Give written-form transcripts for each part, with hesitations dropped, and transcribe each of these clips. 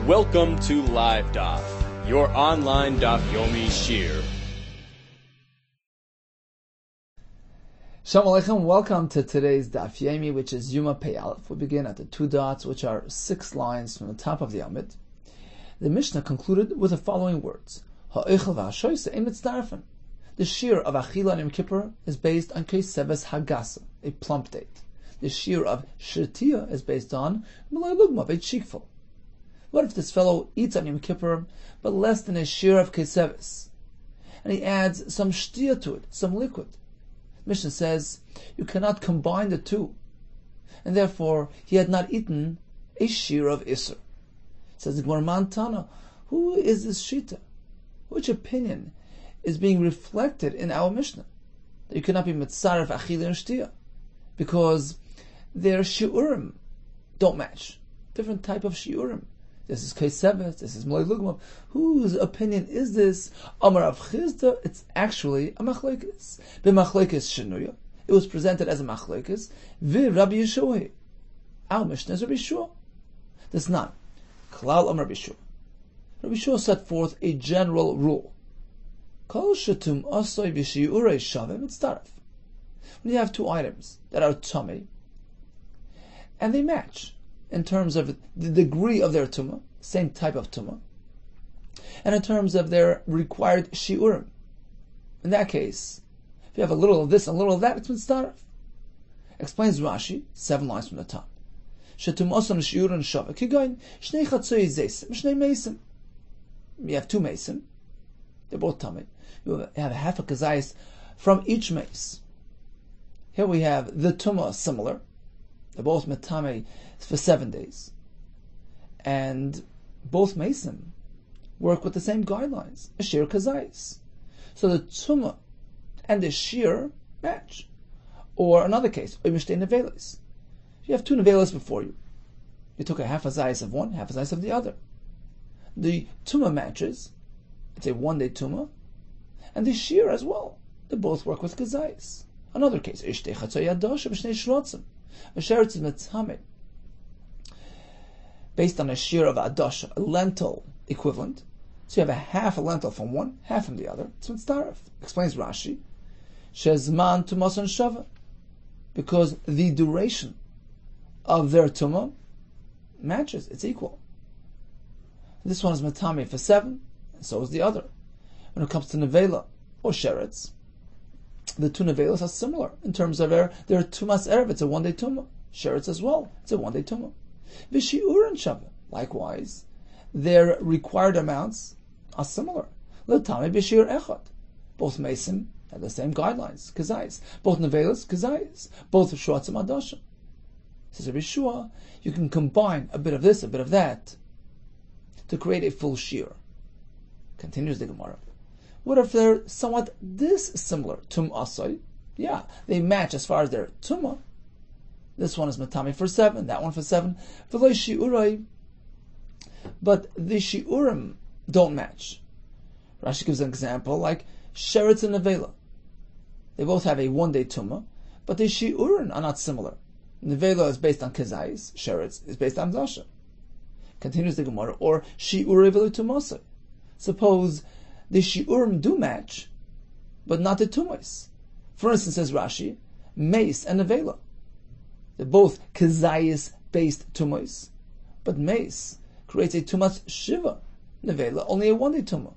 Welcome to Live Daf, your online Daf Yomi Shir. Shalom Aleichem, welcome to today's Daf Yomi, which is YOMA Pei Aleph. We begin at the 2 dots, which are 6 lines from the top of the Amid. The Mishnah concluded with the following words: Ha'eichel v'ha'shoyse ein mitzdarfen. The shear of Achila and Yom Kippur is based on Keseves Hagasa, a plump date. The shear of Shirtiya is based on Malay Lugma, a cheekful. What if this fellow eats on Yom Kippur, but less than a shear of Keseves, and he adds some shtiya to it, some liquid? Mishnah says you cannot combine the two, and therefore he had not eaten a shear of Isser. Says the Gemara Mantana, who is this Shita? Which opinion is being reflected in our Mishnah? That you cannot be Mitzaref Achila and Shtiya, because their shiurim don't match. Different type of shiurim. This is Keseves, this is Malay Lugma. Whose opinion is this? Amar Rav Chizda, it's actually a machlekes. B'machlekes shenuya. It was presented as a machlekes. Rabbi Yeshua. Our Mishnah is Rabbi Yeshua. That's not. Klal Amar Rabbi Yeshua. Rabbi Yeshua set forth a general rule. Kol shetum asoi v'shiurei shavim mitzdaref. When you have two items that are tummy, and they match in terms of the degree of their tumah, same type of tumah, and in terms of their required shiurim. In that case, if you have a little of this and a little of that, it's mitzdaref. Explains Rashi, 7 lines from the top. Shetum osam shiurin shava kigoin shnei chatzoy zeisim shnei meisim. You have 2 mesim, they're both tummy. You have half a kazayis from each mace. Here we have the tumah similar. They're both metame for 7 days. And both mesim work with the same guidelines, a shear kazayis. So the tumah and the shear match. Or another case, you have 2 nevelas before you. You took a half a zayis of one, half a zayis of the other. The tumah matches, it's a 1-day tumah, and the shear as well. They both work with kazayis. Another case, a sheretz is metzame, based on a shear of adasha, a lentil equivalent. So you have a half a lentil from one, half from the other. It's mitzdaref. Explains Rashi, shezman tumas and shava, because the duration of their tumah matches. It's equal. This one is metame for 7, and so is the other. When it comes to nevela or sheretz, the 2 nevelas are similar in terms of their tumas erev. It's a 1-day tumah. Sheretz as well. It's a 1-day tumah. V'shiur and shava. Likewise, their required amounts are similar. L'tame b'shiur echad. Both mesim have the same guidelines. Kazayis. Both nevelas kazayis. Both shrotzim adashim. Says Rabbi Yeshua, you can combine a bit of this, a bit of that, to create a full shear. Continues the Gemara. What if they're somewhat dissimilar? Tum asay, yeah, they match as far as their tumah. This one is matami for 7, that one for 7. V'lo shiurai, but the shiurim don't match. Rashi gives an example like sheretz and nevela. They both have a 1-day tumah, but the shiurim are not similar. Nevela is based on kezayis, sheretz is based on dasha. Continues the Gemara, or shiurai v'lo tumasay. Suppose the shiurim do match, but not the tumas. For instance, says Rashi, mace and nevela. They're both kazayis-based tumas, but mace creates a tumas shiva, nevela only a 1-day tumah.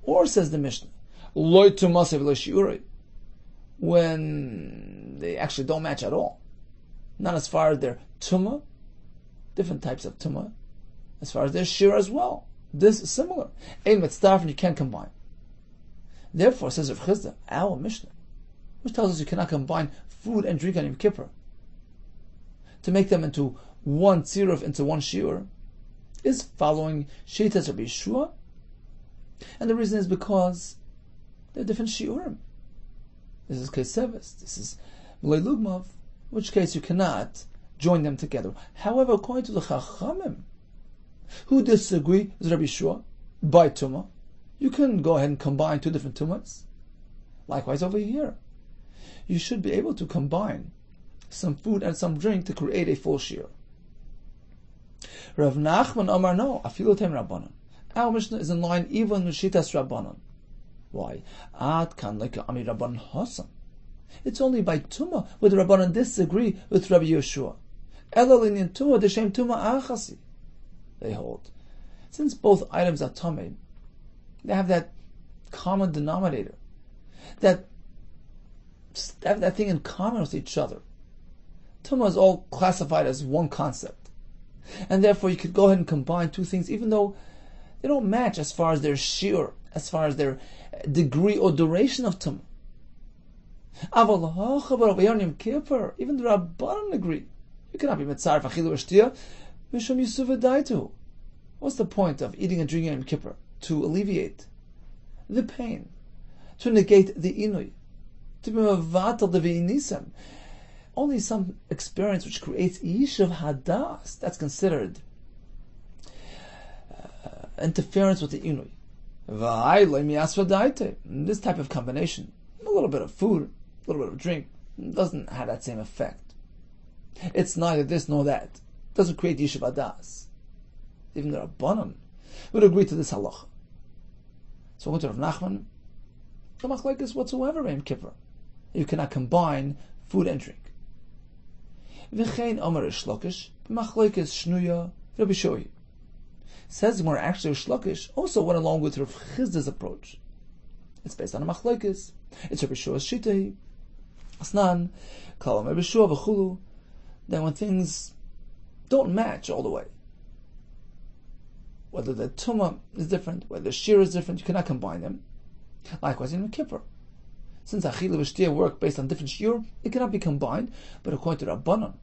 Or says the Mishnah, loy tumas v'lo shiurei, when they actually don't match at all. Not as far as their tumah, different types of tumah, as far as their shir as well. This is similar. Ein mitzdaref, and you can't combine. Therefore, says Rav Chizda, our Mishnah, which tells us you cannot combine food and drink on Yom Kippur, to make them into one tziruf, into one shiur, is following Shitas Rabbi Yeshua. And the reason is because they're different shiurim. This is Keseves, this is Malay Lugma, in which case you cannot join them together. However, according to the Chachamim, who disagree with Rabbi Yeshua by tumah, you can go ahead and combine 2 different tumahs. Likewise over here, you should be able to combine some food and some drink to create a full shear. Rav Nachman Amar no, afilu tem Rabbanon. Our Mishnah is in line even with Shitas Rabbanon. Why? Ad kan leka ami Rabbanon Hasam. It's only by Tumah where the Rabbanon disagree with Rabbi Yeshua. Ela linyan Tumah d'shem Tumah achasi. They hold. Since both items are Tameh, they have that common denominator. That have that thing in common with each other. Tumah is all classified as one concept. And therefore you could go ahead and combine two things even though they don't match as far as their shiur, as far as their degree or duration of Tumah. Even the Rabbanan agree. You cannot be mitzaref achilu v'shtia mishum yisuv v'daitu. What's the point of eating and drinking Yom Kippur? To alleviate the pain, to negate the inui, to be mevatel the v'inisim. Only some experience which creates yishuv hadas, that's considered interference with the inui. This type of combination, a little bit of food, a little bit of drink, doesn't have that same effect. It's neither this nor that. It doesn't create yishuv hadas. Even the Rabbanan would agree to this halacha. So according to Rav Nachman, the machlekes whatsoever Yom Kippur, you cannot combine food and drink. V'chein Omer Rish Lakish, machlekes shnuya Rabbi Shoyi. Says more actually Rish Lakish also went along with Rav Chizda's approach. It's based on a machlekes. It's Rabbi Shoa's shitei. Asnan, kalam Rabbi Shoa v'chulu. Then when things don't match all the way, whether the tumah is different, whether the shear is different, you cannot combine them. Likewise in Yom Kippur. Since achilu v'shtia work based on different shiur, it cannot be combined, but according to Rabbanan,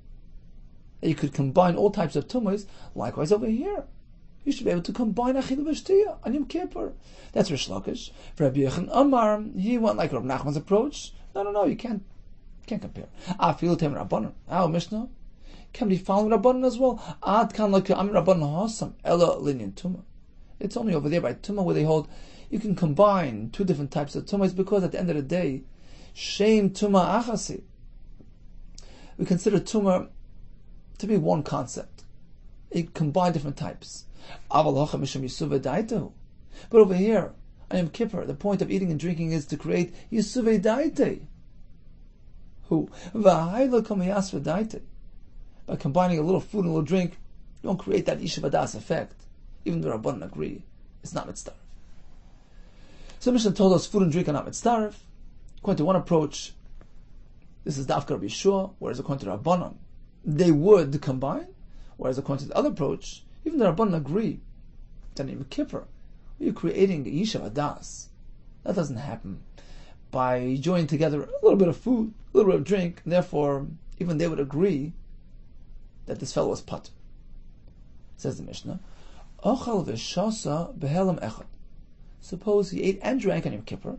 you could combine all types of tumahs. Likewise over here, you should be able to combine achilu v'shtia on Yom Kippur. That's Rish Lakish. For Rabbi Yehuda Amar, he went like Rabbi Nachman's approach. No, you can't compare. Afilu tem Rabbanan. Our Mishnah can be following Rabbanan as well. Ad kan like Am Rabbanan Hasam Ela linyan Tumah. It's only over there by Tumah where they hold you can combine two different types of Tumahs because at the end of the day, Shem Tumah Achasi. We consider Tumah to be one concept. You combine different types. But over here, on Yom Kippur, the point of eating and drinking is to create Yisuvei Daite. Who? By combining a little food and a little drink, you don't create that Yishuv Hadas effect. Even the Rabbanan agree, it's not mitzdaref. So Mishnah told us food and drink are not mitzdaref. According to one approach, this is Dafka Rabbi Yeshua, whereas according to Rabbanan, they would combine, whereas according to the other approach, even the Rabbanan agree that in Yom Kippur, you're creating a Yishuv Hadas. That doesn't happen by joining together a little bit of food, a little bit of drink, and therefore even they would agree that this fellow was pat. Says the Mishnah, Ochal v'shasa behelam echad. Suppose he ate and drank on Yom Kippur,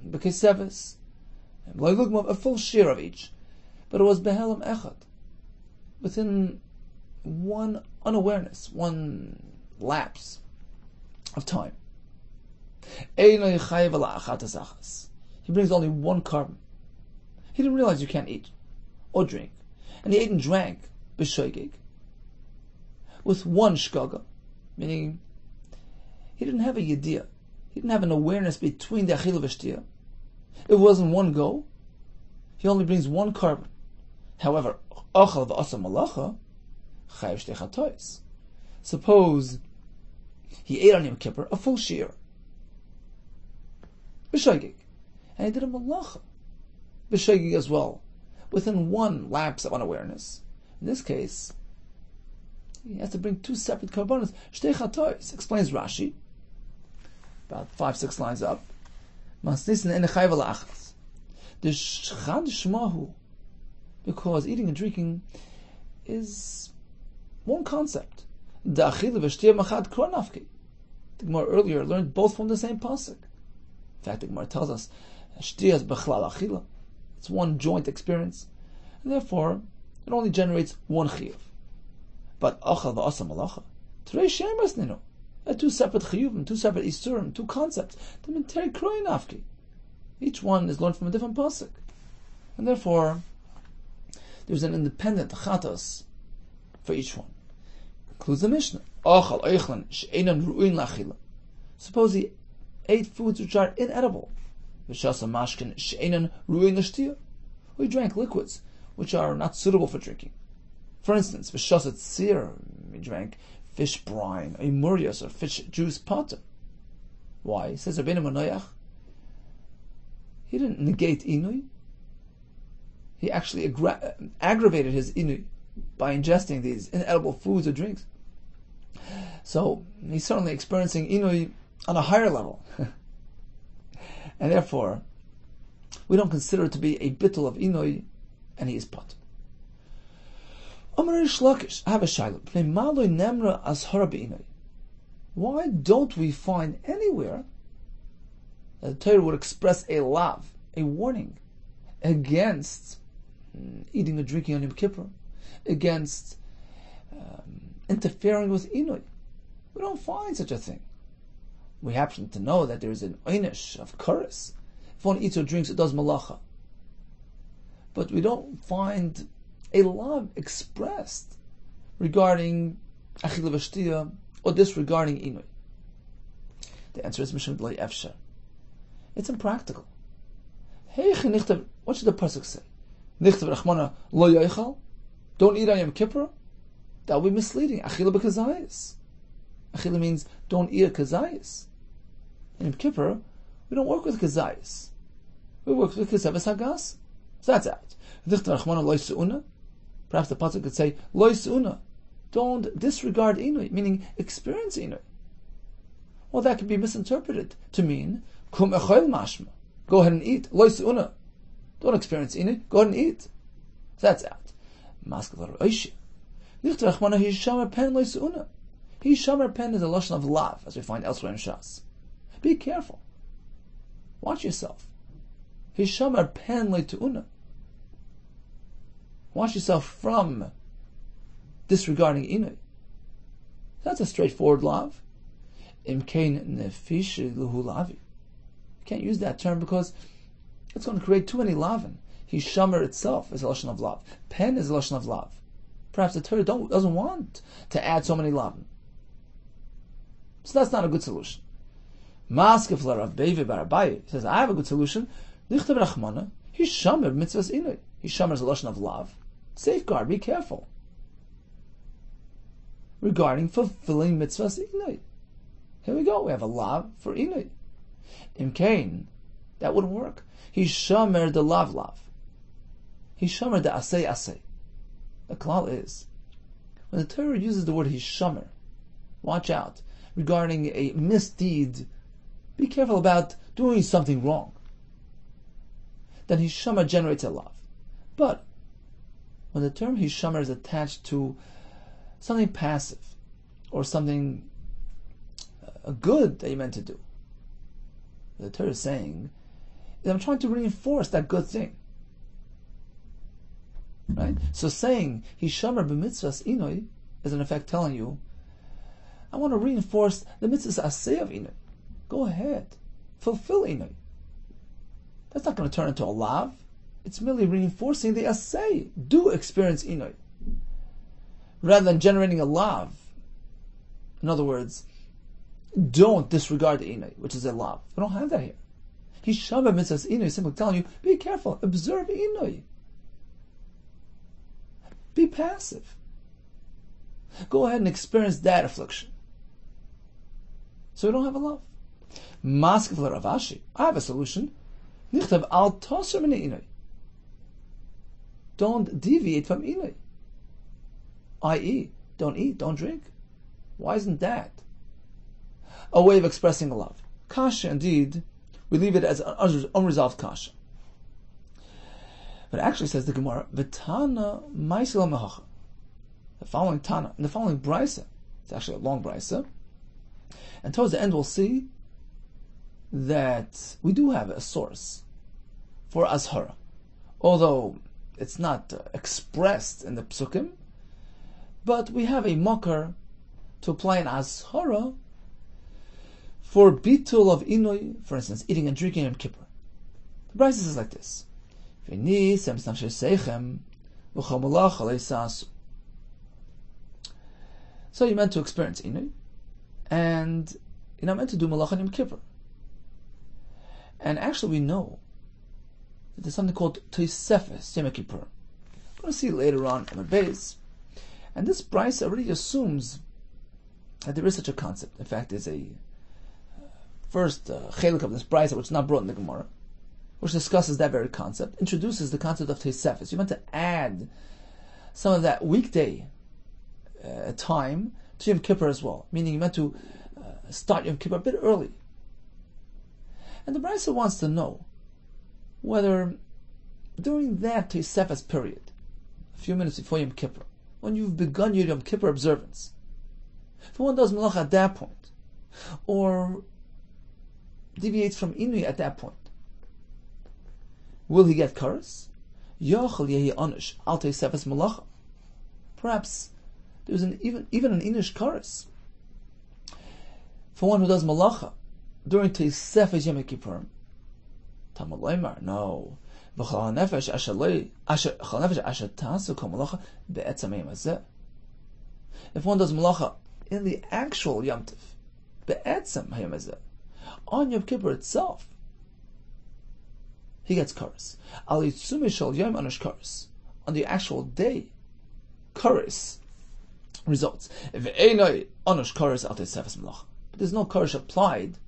b'keseves, a full share of each, but it was behelam echad, within one unawareness, one lapse of time. He brings only one carbon. He didn't realize you can't eat or drink. And he ate and drank b'shoigig with one shkaga, meaning he didn't have a yediyah. He didn't have an awareness between the achilu v'shtia. It wasn't one go. He only brings one carbon. However, ochal v'asa malacha chayav shtei chatois. Suppose he ate on Yom Kippur a full shear b'shoigig, and he did a malacha b'shoigig as well, within one lapse of unawareness. In this case, he has to bring two separate karbanos. Shtei chatois, explains Rashi, about 5-6 lines up. Masnisin en chayv la'achas. The shchad shmahu, because eating and drinking is one concept. The achil v'shtia machad kronafki. The Gemara earlier learned both from the same pasuk. In fact, the Gemara tells us shtia is b'chlal achila. It's one joint experience, and therefore it only generates one chiyuv. But achal v'asa malacha, trei shemas ninu, two separate chiyuvim, two separate isurim, two concepts. The menteri kroy nafki. Each one is learned from a different pasuk, and therefore there's an independent chatos for each one. Includes the Mishnah. Ochal oichlan she'enan ru'in lachila. Suppose he ate foods which are inedible. V'shasa mashkin she'enan ru'in l'shtiya. Or he drank liquids which are not suitable for drinking. For instance, v'shasa tzir, he drank fish brine, a murias, or fish juice potter. Why? Says Rabbeinu Manoach, he didn't negate inui. He actually aggravated his inui by ingesting these inedible foods or drinks. So he's certainly experiencing inui on a higher level. And therefore, we don't consider it to be a bittul of inui, and he is pot. I have a shayla. Why don't we find anywhere that the Torah would express a lav, a warning, against eating or drinking on Yom Kippur, against interfering with inui? We don't find such a thing. We happen to know that there is an einish of kuris. If one eats or drinks, it does malacha. But we don't find a lav expressed regarding achila v'shtiya or disregarding inui. The answer is mishum d'lo efshar. It's impractical. What should the pasuk say? Nichtav rachmana lo yochal. Don't eat on Yom Kippur. That would be misleading. Achila b'kazayis. Achila means don't eat a kazayis. In Yom Kippur, we don't work with kazayis. We work with kazavis hagas. So that's out. Nichtav rachmana lo su'una. Perhaps the pasuk could say lo su'una. Don't disregard inui, meaning experience inui. Well, that could be misinterpreted to mean kum echol mashma. Go ahead and eat. Lo su'una. Don't experience inui. Go ahead and eat. So that's out. Maskalar oishi. Nichtav rachmana hishamer pen lo su'una. Hishamer pen is a lashon of lav, as we find elsewhere in Shas. Be careful. Watch yourself. Hishamer pen lo su'una. Watch yourself from disregarding inui. That's a straightforward lav. Imkein nefish luhu lavi. You can't use that term because it's going to create too many lavin. Hishamer itself is a lashon of lav. Pen is a lashon of lav. Perhaps the Torah doesn't want to add so many lavin. So that's not a good solution. Maskefler Rav Beive bar Abaye says, I have a good solution. Nichtav rachmana hishamer mitzvahs inui. Hishamer is a lashon of lav. Safeguard, be careful. Regarding fulfilling mitzvahs inui. Here we go, we have a lav for inui. Imkain, that wouldn't work. Hishamer the lav. Hishamer the asay. The klal is, when the Torah uses the word hishamer, watch out. Regarding a misdeed, be careful about doing something wrong. Then hishamer generates a lav. But when the term hishamer is attached to something passive or something good that you meant to do, the Torah is saying that I'm trying to reinforce that good thing. Right? So saying hishamer b'mitzvahs inoi is in effect telling you, I want to reinforce the mitzvahs asay of inoi. Go ahead, fulfill inoi. That's not going to turn into a lav. It's merely reinforcing the asay. Do experience inoi, rather than generating a lav. In other words, don't disregard the inoi, which is a lav. We don't have that here. Hishamer mitzvahs inoi is simply telling you, be careful, observe inoi. Be passive. Go ahead and experience that affliction. So we don't have a love. Maskefler Rav Ashi, I have a solution. Nichtav al toser min inoi. Don't deviate from inoi. I.e., don't eat, don't drink. Why isn't that a way of expressing a love? Kasha, indeed, we leave it as an unresolved kasha. But actually says the Gemara, V'tana ma'isel mehacha. The following Tana, in the following brisa, it's actually a long brisa, and towards the end we'll see that we do have a source for azhara, although it's not expressed in the psukim, but we have a makar to apply an azhara for bitul of inoi, for instance, eating and drinking on Kippur. The brisa says like this. So you're meant to experience Inui, and you're not meant to do Malach on Yom Kippur. And actually we know that there's something called Tosefes Yom Kippur. We're going to see later on in the base. And this Brisa already assumes that there is such a concept. In fact, there's a first chelik of this Brisa, which is not brought in the Gemara, which discusses that very concept, introduces the concept of Tosefes. You're meant to add some of that weekday time to Yom Kippur as well, meaning you're meant to start Yom Kippur a bit early. And the Brisa wants to know whether during that Tosefes period, a few minutes before Yom Kippur, when you've begun your Yom Kippur observance, if one does Malach at that point, or deviates from Inui at that point, will he get Karas? Yachal yehi onish al Tosefes Malacha. Perhaps there's even an Inish Karas for one who does Malacha during Tosefes Yom Kippur. Talmud Leimar, no. V'chal nefesh asher tasu kol malacha be'etzam hayom hazeh. If one does malacha in the actual Yom Tov, be'etzam hayom hazeh, on Yom Kippur itself, he gets kares. Al yitzumi shel yom anish kares. On the actual day, kares results. Ve'enoi anish kares al Tosefes malacha. But there's no kares applied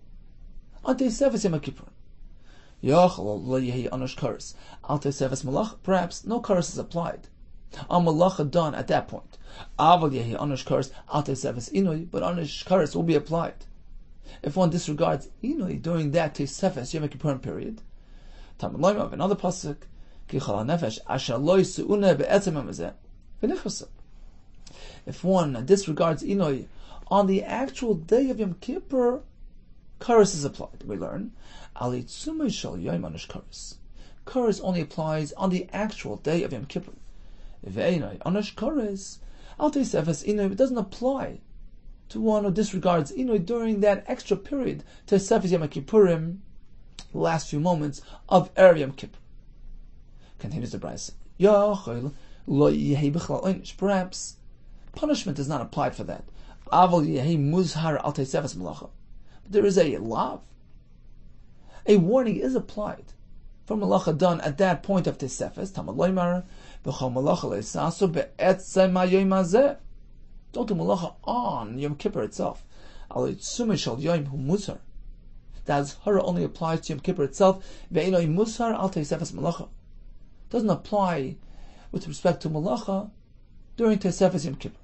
on Tosefes Yom Kippur. Perhaps no kares is applied on malacha done at that point. But anish kares will be applied if one disregards inui during that Tosefes Yom Kippur period. Another pasuk, if one disregards inui on the actual day of Yom Kippur, kares is applied. We learn kares only applies on the actual day of Yom Kippur. It doesn't apply to one who disregards Inui during that extra period, Tosefes Yom Kippurim, the last few moments of Erev Yom Kippur. Continues the Brisa. Perhaps punishment is not applied for that. But there is a lav. A warning is applied for malacha done at that point of Tosefes. Talmud Leimar, b'chol malacha leisasu be'etzem hayom hazeh. Don't do malacha on Yom Kippur itself. Al yitzumi shel yom hu musar. That hara only applies to Yom Kippur itself. Ve'enoi musar al Tosefes malacha. Doesn't apply with respect to malacha during Tosefes Yom Kippur.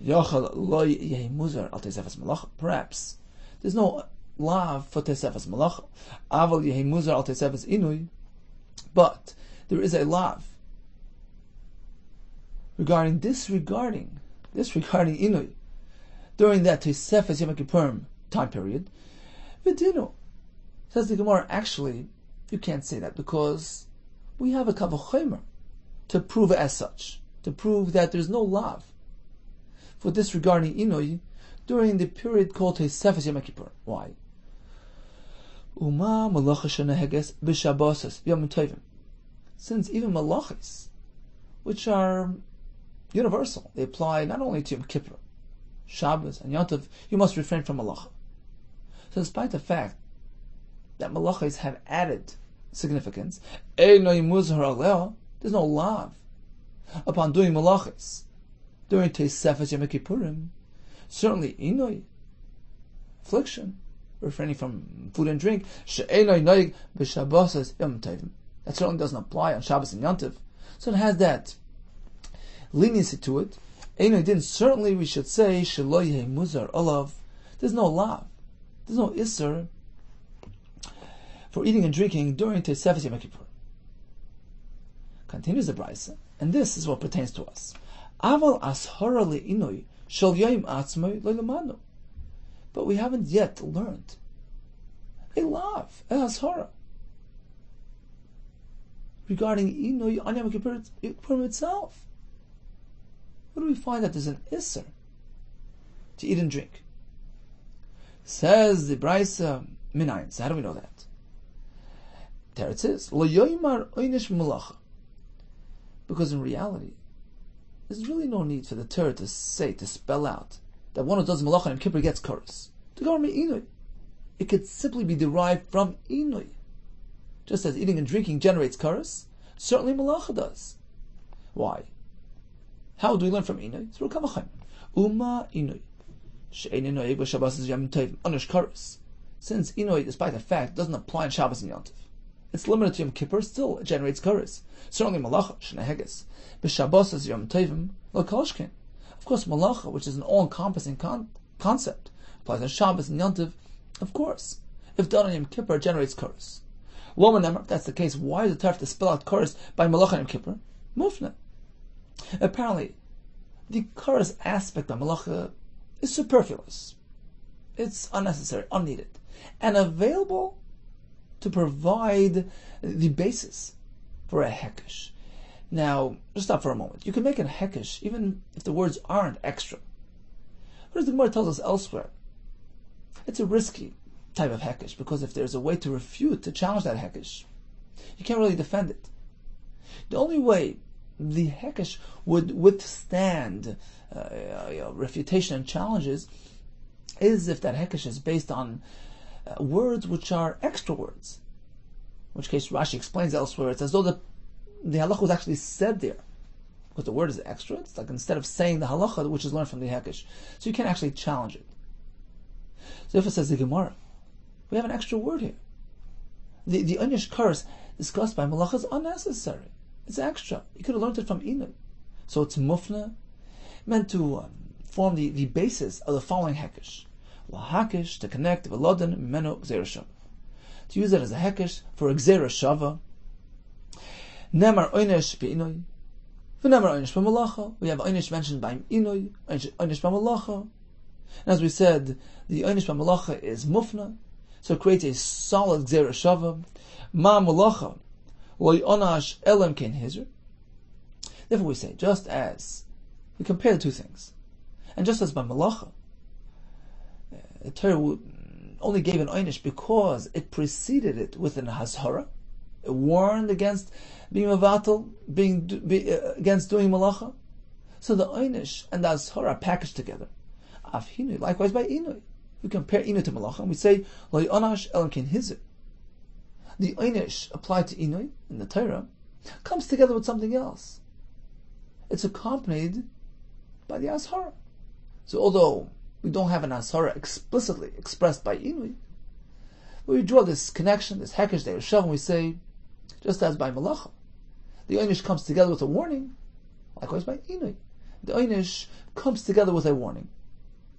Yachal lo yehi musar al Tosefes malacha. Perhaps there's no lav for Tosefes malacha. Aval yehi musar al Tosefes inui. But there is a lav regarding disregarding inui during that Tosefes Yom Kippur time period. V'dinu, says the Gemara, actually you can't say that because we have a kavachomer to prove it as such, to prove that there's no lav for disregarding inui during the period called Tosefes Yom Kippur. Why? Uma malacha sheneheges b'shabbosos yom tovim. Since even malachas, which are universal, they apply not only to Yom Kippur, Shabbos and Yom Tov, you must refrain from malacha. So despite the fact that malachas have added significance, there's no lav upon doing malachas during Tosefes Yom Kippurim. Certainly inoi, affliction, refraining from food and drink, that certainly doesn't apply on Shabbos and Yom Tov. So it has that leniency to it. Certainly we should say muzar olav. There's no lav, there's no isser for eating and drinking during Tosefes Yom Kippur. Continues the Brisa, and this is what pertains to us. Aval ashara le'inoi shel yom atzmoi le'lemanu. But we haven't yet learned a lav, a ashara, regarding inoi on Yom Kippur itself. Where do we find that there's an isser to eat and drink? Says the Brisa, minayin. So how do we know that? There it is. Lo yoymar oynish malacha. Because in reality, there's really no need for the Torah to spell out that one who does Malacha and Kippur gets Karas. The government Inui. It could simply be derived from Inui. Just as eating and drinking generates Karas, certainly Malacha does. Why? How do we learn from Inui? Through Kamachim. Uma Inui. She'en Inui wa Shabbos Yom Tov Anish Karas. Since Inui, despite the fact, doesn't apply on Shabbos and Yom Tov, it's limited to Yom Kippur, still it generates Karas. Certainly Malacha, Shneheges. B'Shabbos Yom Tovim, localfile. Of course, Malacha, which is an all-encompassing concept, applies on Shabbos and Yom Tov, of course. If done on Yom Kippur, it generates Karas. Loma, if that's the case, why does the Torah have to spell out Karas by Malacha and Yom Kippur? Mufna. Apparently, the Karas aspect of Malacha is superfluous. It's unnecessary, unneeded, and available to provide the basis for a hekesh. Now, just stop for a moment. You can make a hekesh even if the words aren't extra. What does the Gemara tells us elsewhere? It's a risky type of hekesh, because if there's a way to refute, to challenge that hekesh, you can't really defend it. The only way the hekesh would withstand refutation and challenges is if that hekesh is based on words which are extra words. In which case Rashi explains elsewhere, it's as though the halacha was actually said there, because the word is extra. It's like instead of saying the halacha, which is learned from the hekesh, so you can't actually challenge it. So if it says the Gemara, we have an extra word here. The Onish Karas discussed by Malacha is unnecessary. It's extra. You could have learned it from Inu. So it's mufna, meant to form the basis of the following hekesh. Lahakish, to connect v'lodan meno gzera shava. To use it as a hekesh for gzera shava. Nemar oynesh be'inoi, v'nemar oynesh b'malacha. We have oynesh mentioned by inoi, oynesh b'malacha. And as we said, the oynesh b'malacha is mufna, so it creates a solid gzera shava. Ma malacha lo yonash elam ken hizr. Therefore we say, just as we compare the two things, and just as by malacha, the Torah only gave an oynish because it preceded it with an hazhara. It warned against being mavatal, against doing malacha. So the oynish and the hazhara are packaged together. Afhinui, likewise by inui. We compare inui to malacha and we say lo yonash elam ken hizr. The oynish applied to inui in the Torah comes together with something else. It's accompanied by the ashara. So although we don't have an ashara explicitly expressed by inui, but we draw this connection, this hekesh de'ershav, and we say, just as by malacha, the oynish comes together with a warning, likewise by inui. The oynish comes together with a warning.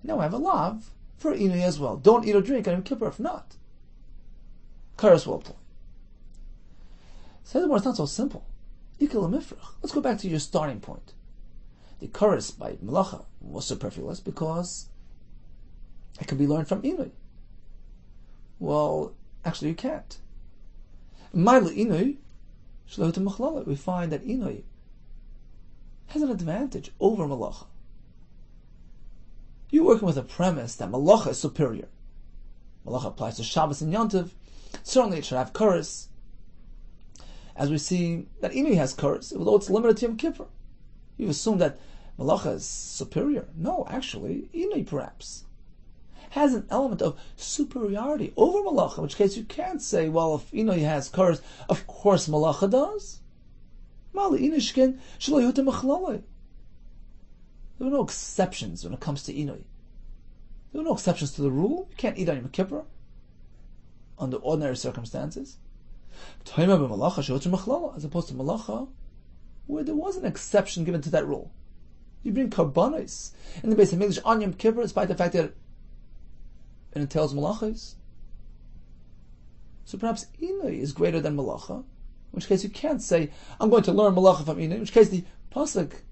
Now we have a lav for inui as well. Don't eat or drink on Yom Kippur, if not, karas will apply. Furthermore, it's not so simple. Let's go back to your starting point. The karas by malacha was superfluous because it can be learned from inui. Well, actually you can't. We find that inui has an advantage over malacha. You're working with a premise that malacha is superior. Malacha applies to Shabbos and Yom Tov. Certainly it should have karas. As we see that inui has karas, although it's limited to Yom Kippur. You've assumed that malacha is superior. No, actually, inui perhaps has an element of superiority over malacha, in which case you can't say, well, if inui has karas, of course malacha does. There were no exceptions when it comes to inui. There were no exceptions to the rule. You can't eat on Yom Kippur under ordinary circumstances. As opposed to malacha, where there was an exception given to that rule. You bring karbanos in the base of English on Yom Kippur, despite the fact that it entails malachos. So perhaps inui is greater than malacha, in which case you can't say, I'm going to learn malacha from inui, in which case the pasuk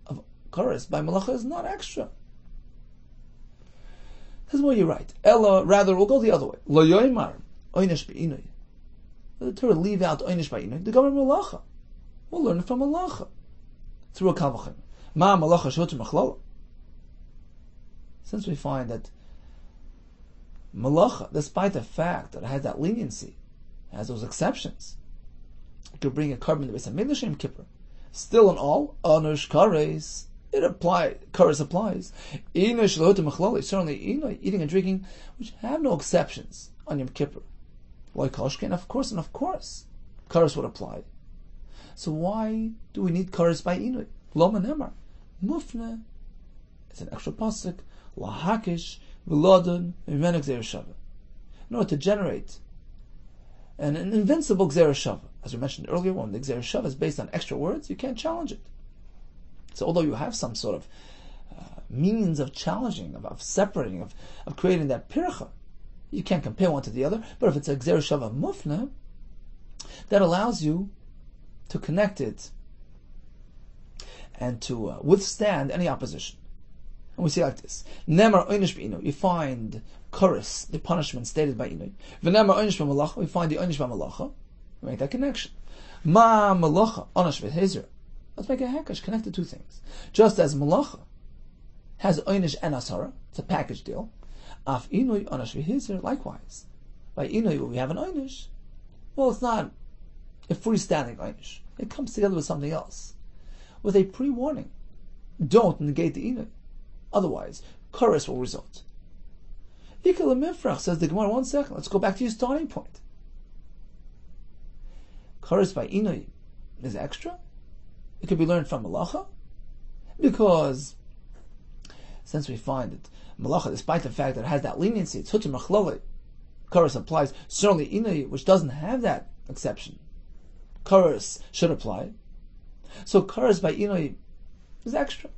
of karas by malacha is not extra. This is where you're right. Ella, rather, we'll go the other way. Lo yoymar, oynesh be'inui. The Torah leave out oynish by inui. The government malacha. We'll learn it from malacha through a kavachim. Ma malacha shotu machlala. Since we find that malacha, despite the fact that it has that leniency, has those exceptions, it could bring a carbon to the base of Mikdash Yom Kippur. Still in all, anush kares, kares applies. Inosh lohutim mechloli, certainly eating and drinking, which have no exceptions on Yom Kippur. Like koshkin, of course, kares would apply. So why do we need kares by inoy? Loma nemar, mufne. It's an extra pasuk. Lahakish v'lodun v'menek zera shava. In order to generate an invincible gzera shava. As we mentioned earlier, when the gzera shava is based on extra words, you can't challenge it. So although you have some sort of means of challenging, of separating, of creating that pircha, you can't compare one to the other. But if it's a gzera shava mufne, that allows you to connect it and to withstand any opposition. And we see like this. Nemar oynish b'ino. You find chorus, the punishment stated by Inoi. V'nemar oynish b'malacha. We find the oynish b'malacha. We make that connection. Ma malacha onash v'hezer. Let's make a hekash. Connect the two things. Just as malacha has oynish and asara, it's a package deal. Af Inoi onash v'hezer. Likewise, by Inoi we have an oynish. Well, it's not a freestanding oynish. It comes together with something else, with a pre-warning. Don't negate the Inoi. Otherwise, chorus will result. Ikal Mifrach says the Gemara. 1 second. Let's go back to your starting point. Chorus by Inoi is extra. It could be learned from Malacha, because since we find that Malacha, despite the fact that it has that leniency, it's Hutim Machlole, chorus applies. Certainly Inoi, which doesn't have that exception, chorus should apply. So chorus by Inoi is extra.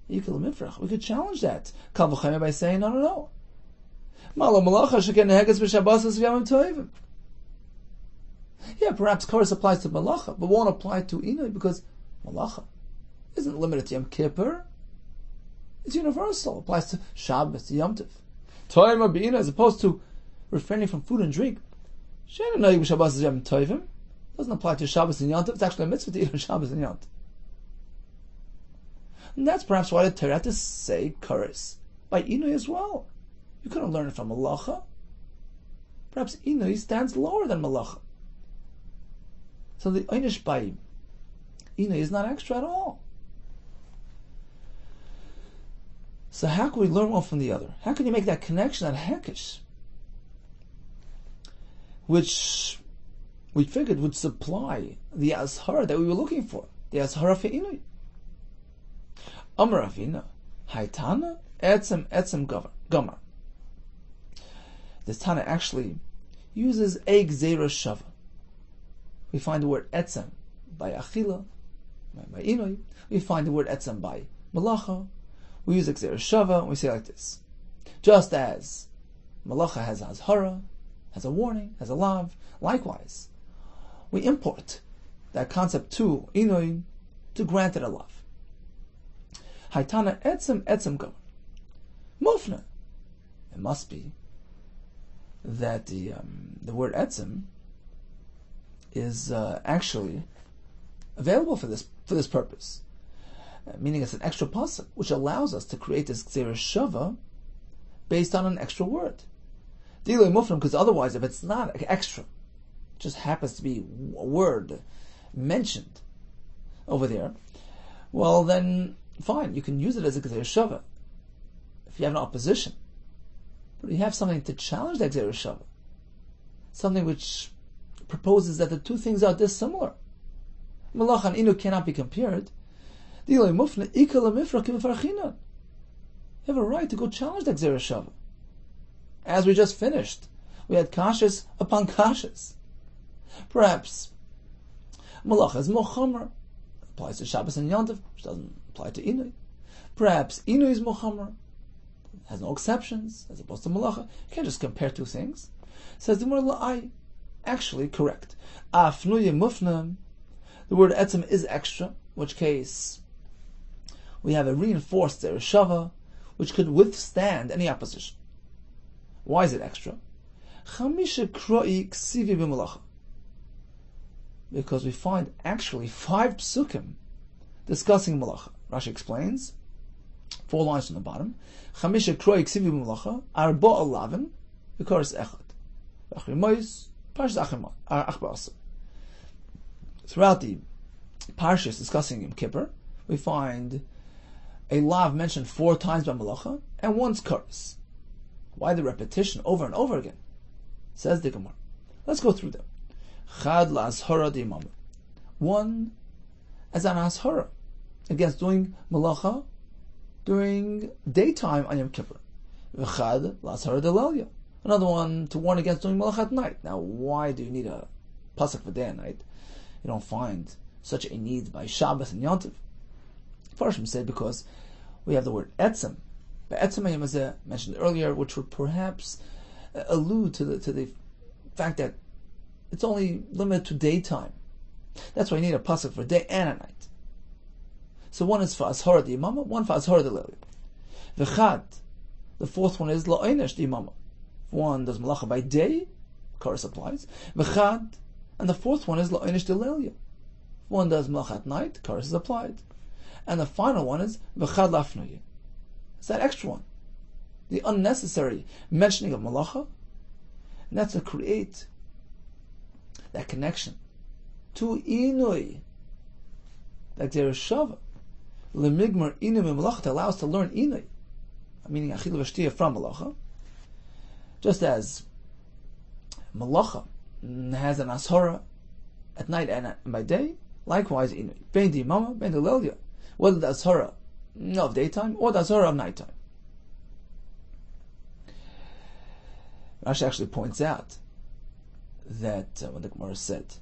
We could challenge that by saying, no. Yeah, perhaps chorus applies to malacha, but won't apply to Inoi, because malacha isn't limited to Yom Kippur. It's universal. It applies to Shabbos, to Yom Tov. As opposed to refraining from food and drink. Doesn't apply to Shabbos and Yom Tov. It's actually a mitzvah to eat on Shabbos and Yom Tov. And that's perhaps why the Torah had to say chorus by Inoi as well. You couldn't learn it from Malacha. Perhaps Inoi stands lower than Malacha. So the Einish by Inoi is not extra at all. So how can we learn one from the other? How can you make that connection, that hekesh, which we figured would supply the azhara that we were looking for, the azhara for Inoi? Amar Avina, Haitana, Etzem Gomer. This Tana actually uses a gzera shava. We find the word etzem by achila, by Inoi. We find the word etzem by malacha. We use a gzera shava, and we say like this. Just as malacha has a azhara, has a warning, has a lav, likewise, we import that concept to Inoi to grant it a lav. Haitana etzem gomer. Mufna. It must be that the word etzem is actually available for this purpose, meaning it's an extra pasuk which allows us to create this gzera shava based on an extra word. Dilei mufna, because otherwise, if it's not extra, it just happens to be a word mentioned over there, well then, fine, you can use it as a gzera shava if you have an opposition. But you have something to challenge that gzera shava, something which proposes that the two things are dissimilar. Malacha and Inu cannot be compared. You have a right to go challenge that gzera shava. As we just finished, we had kashas upon kashas. Perhaps Malacha is mochamer, applies to Shabbos and Yom Tov, which doesn't apply to Inui. Perhaps Inui is mochamer, has no exceptions, as opposed to Malacha. You can't just compare two things. Says the word la'ai, actually correct. Afnuye mufnam, the word etzem is extra, in which case we have a reinforced shava, which could withstand any opposition. Why is it extra? Chamisha kroi ksivi b'malacha. Because we find actually 5 psukim discussing malacha. Rashi explains, 4 lines from the bottom. Chamisha kroi ksivi b'malacha, arba alavin, v'koris echad. V'achri mois, parshas achba asa. Throughout the parshas discussing Yom Kippur, we find a lav mentioned 4 times by malacha and once kares. Why the repetition over and over again? Says the Gemara. Let's go through them. Chad la'azhara d'imam. 1 as an ashara against doing malacha during daytime on Yom Kippur. V'chad la'azhara d'lelia. Another one to warn against doing malacha at night. Now, why do you need a pasuk for day and night? You don't find such a need by Shabbos and Yontiv. Farshim said because we have the word etzem. By etzem hayom mentioned earlier, which would perhaps allude to the fact that it's only limited to daytime. That's why you need a pasuk for day and at night. So one is for ashara the imama, one for ashara the lelia. V'chad, the 4th one is la'onesh the imama. One does malacha by day, kares applies. V'chad, and the 4th one is la'onesh the lelia. One does malacha at night, kares is applied. And the final one is v'chad lafnoye. It's that extra one, the unnecessary mentioning of malacha, and that's to create that connection to inui, like there is shava, lemigmar inui malacha, to allow us to learn inui, meaning achil v'shtiya from malacha, just as malacha has an ashara at night and by day. Likewise inui, bein di mama, bein di lelia, whether the ashara of daytime or the ashara of nighttime. Rashi actually points out that when the Gemara said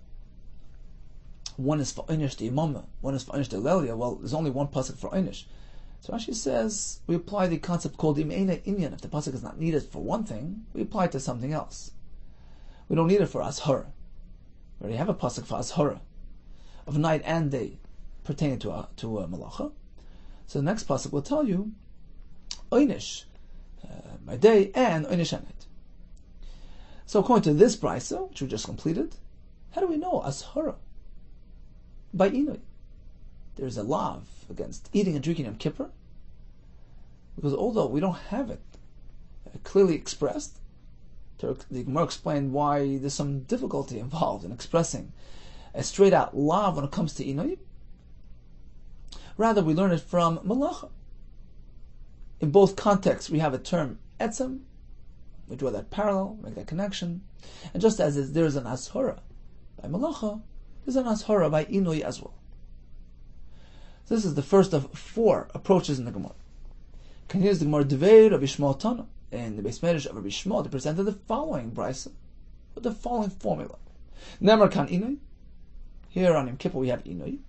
one is for einish the imama, one is for einish the lelia, well, there's only one pasuk for einish. So Rashi says we apply the concept called imena inyan. If the pasuk is not needed for one thing, we apply it to something else. We don't need it for ashara. We already have a pasuk for ashara of night and day pertaining to malacha. So the next pasuk will tell you einish by day and einish at night. So according to this brisa, which we just completed, how do we know ashara? By inui. There's a lav against eating and drinking Yom Kippur, because although we don't have it clearly expressed, the Gemara explained why there's some difficulty involved in expressing a straight out lav when it comes to inui. Rather, we learn it from malacha. In both contexts, we have a term etzem. We draw that parallel, make that connection. And just as there is an ashara by malacha, there's an ashara by inui as well. So this is the first of 4 approaches in the Gemara. Continues the Gemara Devei Rabbi Shmuel Tana. In the Beis Medrash of Rabbi Shmuel, they presented the following brisa with the following formula. Nemar kan inui. Here on Yom Kippur we have inui.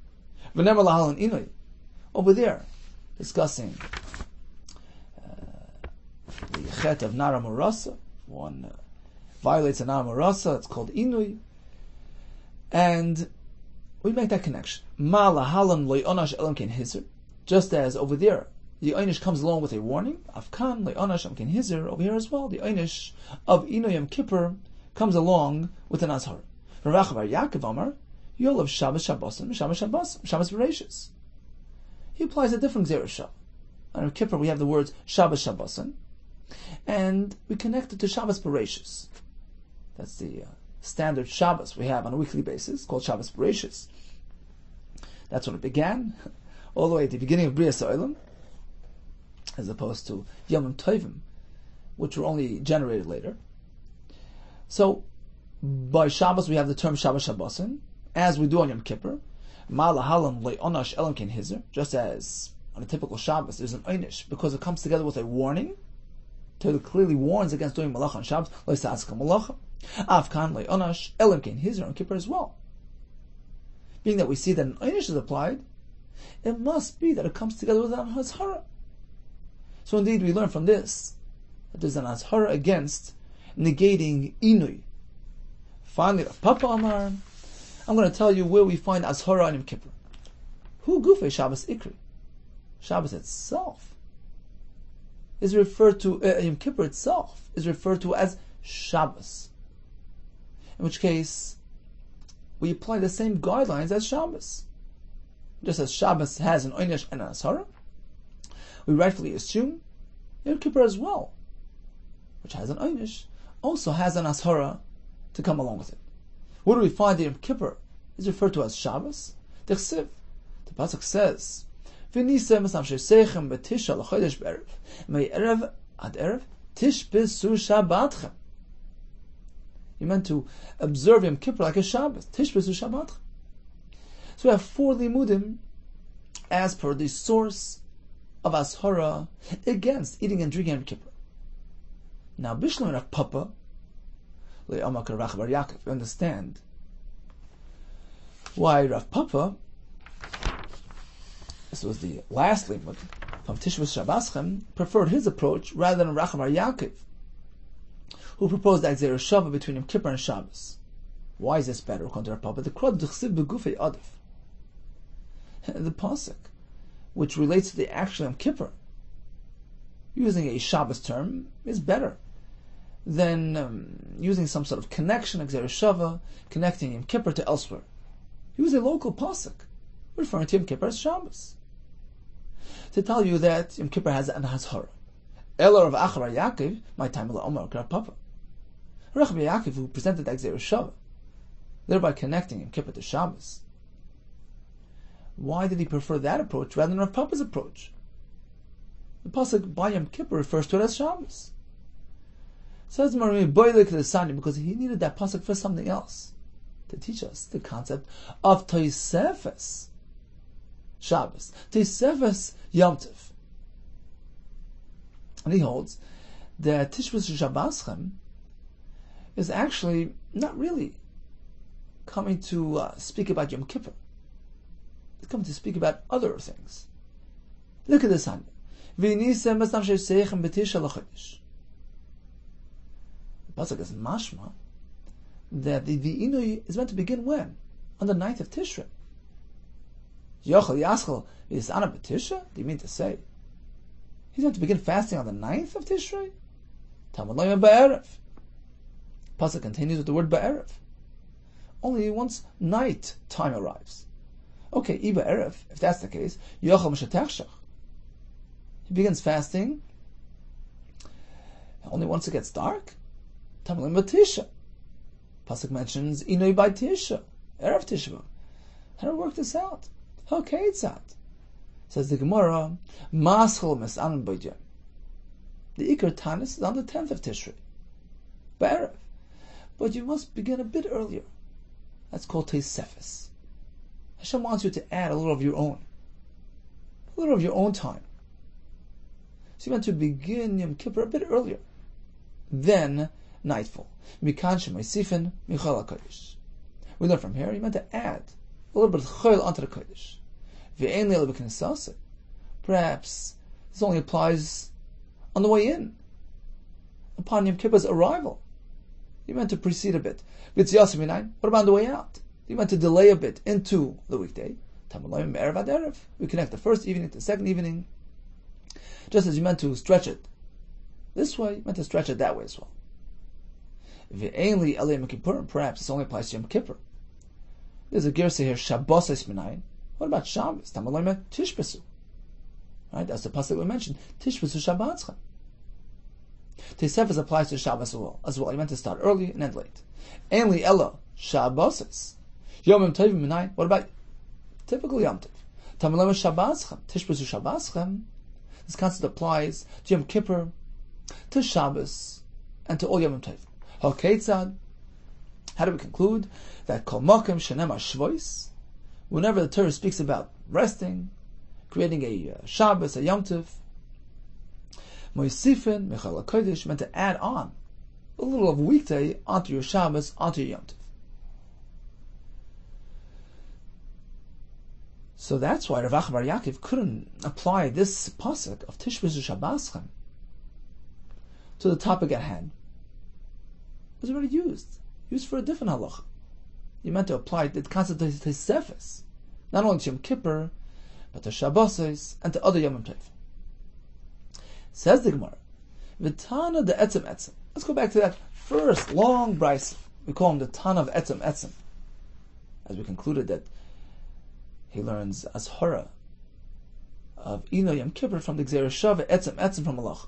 V'nemar lahalan inui. Over there, discussing the chet of Nara Murasa. One violates a Nara Murasa, it's called inui. And we make that connection. Ma lahalan lo'onash elam ken hizer. Just as over there, the einish comes along with a warning. Afkan lo'onash elam ken hizer. Over here as well, the einish of inui Yom Kippur comes along with an azhar. Rav Yaakov Amar, Yolav Shabbos Shabbosim, Shabbos Shabbosim, Shabbos Bereshis. He applies a different Zerah. On Yom Kippur we have the words Shabbos Shabbosim, and we connect it to Shabbos Bereshis. That's the standard Shabbos we have on a weekly basis, called Shabbos Bereshis. That's when it began, all the way at the beginning of Bria Ha'olam, as opposed to Yom Tovim, which were only generated later. So, by Shabbos we have the term Shabbos Shabbosim, as we do on Yom Kippur. Ma lahalan le'onash elam ken hizer. Just as on a typical Shabbos there's an einish, because it comes together with a warning. Torah clearly warns against doing malacha on Shabbos. Lo'isa'atzka malacha. Afkan le'onash elam ken hizer on Kippur as well. Being that we see that an einish is applied, it must be that it comes together with an azhara. So indeed we learn from this that there's an azhara against negating inui. Finally, Rav Papa Amar, I'm going to tell you where we find azhara on Yom Kippur. Hu gufei Shabbos ikri. Shabbos itself is referred to, Yom Kippur itself is referred to as Shabbos. In which case, we apply the same guidelines as Shabbos. Just as Shabbos has an einish and an azhara, we rightfully assume Yom Kippur as well, which has an einish, also has an azhara to come along with it. What do we find that Yom Kippur is referred to as Shabbos? The pasuk says, "V'nisem esnafsheisechem b'tisha l'chodesh b'erev, me'erev ad erev tishbesu Shabbatchem." You meant to observe Yom Kippur like a Shabbos. Tishbesu Shabbatchem. So we have 4 limudim as per the source of Ashara against eating and drinking Yom Kippur. Now, Bishlam Rav Papa, we understand why Rav Papa, this was the last limud from Tishbus Shabbaschem, preferred his approach rather than Racham Bar Yaakov, who proposed that Gzeir Shava between Yom Kippur and Shabbos. Why is this better? According to Rav Papa, the Krod D'chsiv Begufei Adif, the pasuk, which relates to the actual Yom Kippur, using a Shabbos term is better than using some sort of connection, Gzeir Shava, connecting Yom Kippur to elsewhere. Use a local pasuk, referring to Yom Kippur as Shabbos, to tell you that Yom Kippur has an Hazhara. Eller of Achar Yaakov, my time of Omar Rav Papa. Rabbi Yaakov, who presented that Gzeir Shava, thereby connecting Yom Kippur to Shabbos. Why did he prefer that approach rather than Rav Papa's approach? The pasuk by Yom Kippur refers to it as Shabbos. Says Marimi Boilik the Sani, because he needed that pasuk for something else, to teach us the concept of Tosefes Shabbos, Tosefes Yom Tov. And he holds that Tishbus Shabbaschem is actually not really coming to speak about Yom Kippur. It's coming to speak about other things. Look at this hand. The pasuk is mashma that the Inui is meant to begin when? On the 9th of Tishrei. Yochel Yaschel is Ana B'Tisha? Do you mean to say he's going to begin fasting on the 9th of Tishrei? Talmud Loyim Ba'erev. Pasuk continues with the word Ba'erev. Only once night time arrives. Okay, Iba Erev, if that's the case, Yochel M'Shetechshach. He begins fasting only once it gets dark. Talmud Loyim B'Tisha. Pasuk mentions Inoi by Tisha, Erev Tishba. How do we work this out? Okay, it's out. Says the Gemara, Maschel Mesanan B'Yem. The Iker Tanis is on the 10th of Tishrei, B'Erev. But you must begin a bit earlier. That's called Tosefes. Hashem wants you to add a little of your own. A little of your own time. So you want to begin Yom Kippur a bit earlier. Then nightfall. Mikan Shemaisifin Michal HaKodesh. We learn from here, you meant to add a little bit of Chol onto the Kodesh. V'ein le'el b'knesase. Perhaps this only applies on the way in. Upon Yom Kippur's arrival. You meant to precede a bit. What about on the way out? You meant to delay a bit into the weekday. We connect the first evening to the second evening. Just as you meant to stretch it this way, you meant to stretch it that way as well. Perhaps this only applies to Yom Kippur. There's a girsa here, Shabbos es minayin. What about Shabbos? Tishbesu. Right, that's the pasuk we mentioned. Tishbesu Shabbatzchem. Tosefes applies to Shabbos as well. You meant to start early and end late. Ainli Ella Shabbos. Yomim Tovim Minayin. What about typical Yom Tov? Tamalem Shabbatzchem. Tishbesu Shabbatzchem. This concept applies to Yom Kippur, to Shabbos, and to all Yom Tov. Hakeitzad. How do we conclude that Kol Makom Shenem Shvois? Whenever the Torah speaks about resting, creating a Shabbos, a Yom Tov, Moisifin Michal HaKodesh, meant to add on a little of weekday onto your Shabbos, onto your Yom Tov. So that's why Rav Acha Bar Yaakov couldn't apply this pasuk of Tishbesu Shabbaschem to the topic at hand. It was already used for a different halacha. You meant to apply the concept of Tosefes, not only to Yom Kippur, but to Shabbos and to other Yom Tov. Says the Gemara, V'tana de etzem etzem. Let's go back to that first long brisa. We call him the Tana of etzem etzem, as we concluded that he learns Ashara of Ino Yom Kippur from the Gzeir Shava, etzem etzem from Malach.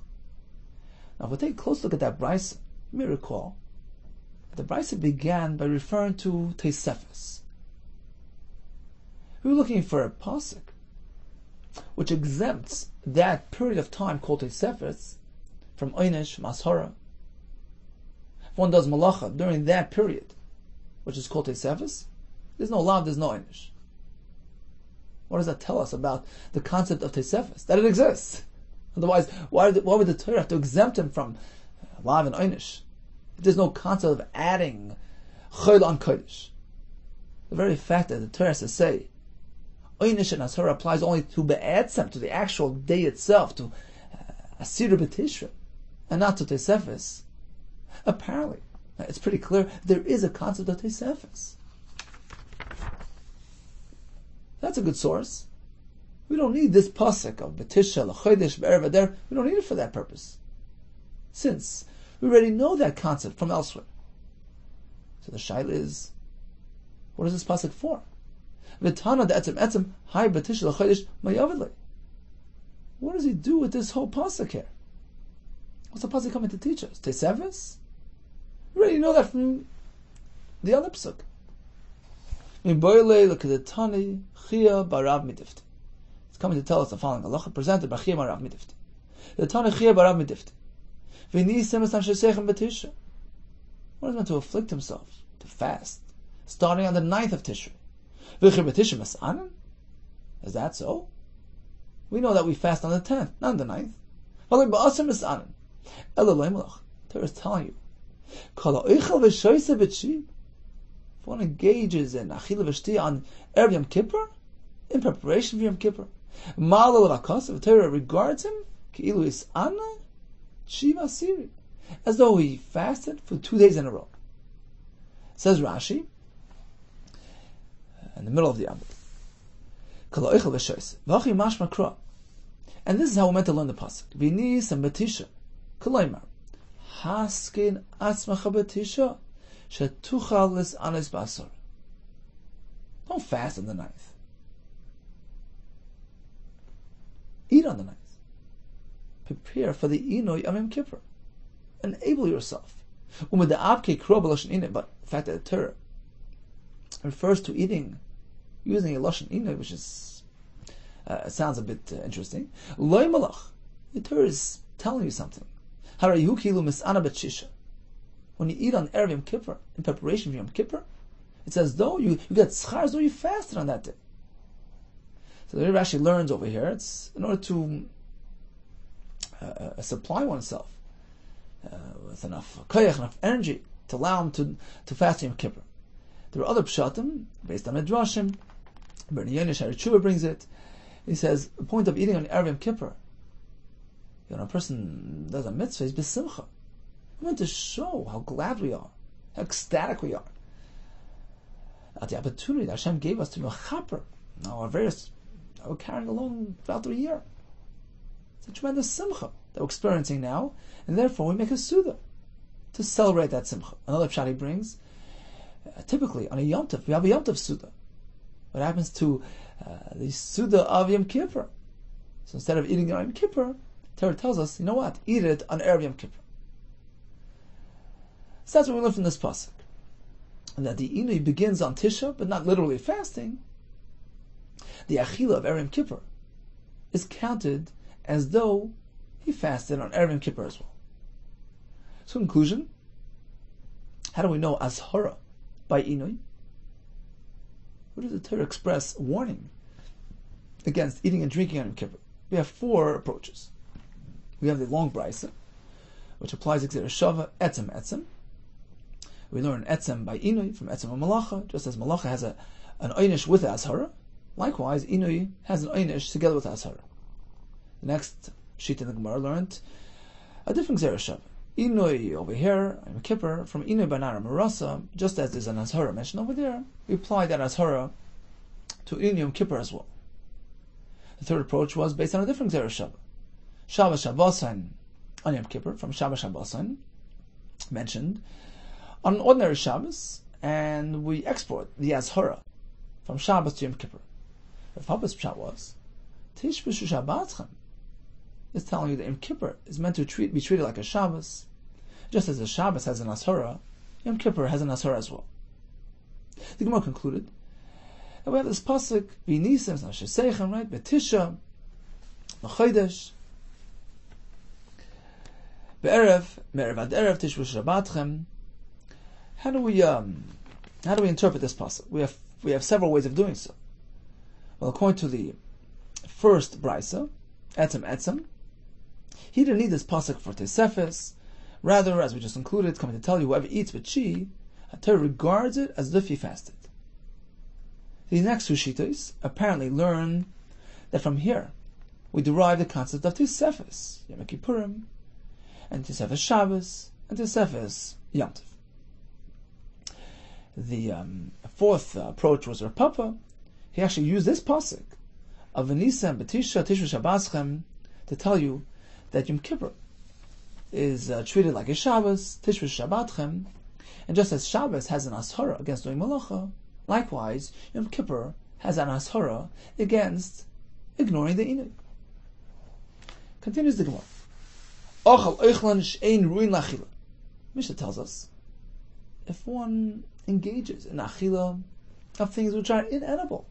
Now, if we take a close look at that brisa, you may recall that the brisa began by referring to Tosefes. We were looking for a pasuk which exempts that period of time called Tosefes from Einish, from Ashara. If one does malacha during that period, which is called Tosefes, there's no lav, there's no Einish. What does that tell us about the concept of Tosefes? That it exists. Otherwise, why would the Torah have to exempt him from lav and Einish? There's no concept of adding chayil on kodesh. The very fact that the Torah has to say Einish and Ashara applies only to Be'etzem, to the actual day itself, to Asira B'Tishra, and not to Tosefes. Apparently, it's pretty clear there is a concept of Tosefes. That's a good source. We don't need this pasuk of B'Tisha, L'Chodesh, Be'er V'der. We don't need it for that purpose, since we already know that concept from elsewhere. So the shaila is, what is this pasuk for? V'tana de'etzem etzem hay B'Tisha L'Chodesh Mayavidle. What does he do with this whole pasuk here? What's the pasuk coming to teach us? Tosefes? We already know that from the other pasuk. It's coming to tell us the following halacha presented by Chia Barav Midifti. The Tana Chia Barav Midifti. One is meant to afflict himself, to fast, starting on the 9th of Tishrei. Is that so? We know that we fast on the 10th, not on the 9th. Torah is telling you, if one engages in Achila V'Shti on Erev Yom Kippur, in preparation for Yom Kippur, if Torah regards him, as though he fasted for 2 days in a row. Says Rashi, in the middle of the Amud, and this is how we're meant to learn the pasuk. V'nis and Batisha, Kalaymar, Haskin Atzmacha Batisha, Shetuchal Lis Anis Basar. Don't fast on the 9th. Eat on the 9th. Prepare for the Inoi of Yom Kippur. Enable yourself. But the fact that the Torah refers to eating using a lashon inoi, which is sounds a bit interesting. Loy malach. The Torah is telling you something. When you eat on Erev Yom Kippur, in preparation for Yom Kippur, it's as though you get schar, as though you fasted on that day. So the Rashi learns over here, it's in order to supply oneself with enough koyach, enough energy to allow him to fast Yom Kippur. There are other pshatim based on Midrashim. Berni Yonish Harichuba brings it. He says the point of eating on Erev Yom Kippur, when a person does a mitzvah, is b'simcha. We want to show how glad we are, how ecstatic we are at the opportunity that Hashem gave us to be a chaper. Now our various we're carrying along throughout the year. It's a tremendous simcha that we're experiencing now, and therefore we make a suda to celebrate that simcha. Another pshat he brings, typically on a Yom Tov, we have a Yom Tov suda. What happens to the suda of Yom Kippur? So instead of eating it on Yom Kippur, Torah tells us, you know what? Eat it on Erev Yom Kippur. So that's what we learn from this pasuk, and that the inui begins on Tisha, but not literally fasting. The achila of Erev Yom Kippur is counted as though he fasted on Erev Yom Kippur as well. So, in conclusion, how do we know ashara by inui? What does the Torah express warning against eating and drinking on Yom Kippur? We have 4 approaches. We have the long brisa, which applies Gzera Shava, etzem. We learn etzem by inui from etzem and malacha, just as malacha has an einish with ashara. Likewise, inui has an einish together with ashara. The next sheet in the Gemara learned a different Gzera Shava. Inui over here, Yom Kippur, from inui by Nara Marasa, just as there's an ashara mentioned over there, we apply that ashara to inui Yom Kippur as well. The third approach was based on a different Gzera Shava. Shabbos Shabbosan on Yom Kippur, from Shabbos Shabbosan, mentioned on an ordinary Shabbos, and we export the ashara from Shabbos to Yom Kippur. The Papa's pshat was Tishbishu Shabbatchem is telling you that Yom Kippur is meant to be treated like a Shabbos, just as the Shabbos has an ashara, Yom Kippur has an ashara as well. The Gemara concluded And we have this pasuk, V'nisem, Nasheseichem, right? Betisha, Mechodesh, Be'erev, Me'erev ad Erev, Tishvu Shabbatchem. How do we interpret this pasuk? We have several ways of doing so. Well, according to the first brisa, Etzem, he didn't need this pasuk for Tesefes. Rather, as we just included, it's coming to tell you, whoever eats with chi, Torah regards it as if he fasted. The next two shittos apparently learn that from here we derive the concept of Tesefes, Yom Kippurim, and Tesefes Shabbos, and Tesefes Yom Tov. The fourth approach was Rav Papa. He actually used this pasuk of V'nisem B'tisha Tishvu Shabbaschem to tell you that Yom Kippur is treated like a Shabbos, Tishvu Shabbatchem, and just as Shabbos has an ashara against doing malacha, likewise Yom Kippur has an ashara against ignoring the inui. Continues the Gemara. Ochal oichlan she'ein ruin lachila. Mishnah tells us, if one engages in achila of things which are inedible,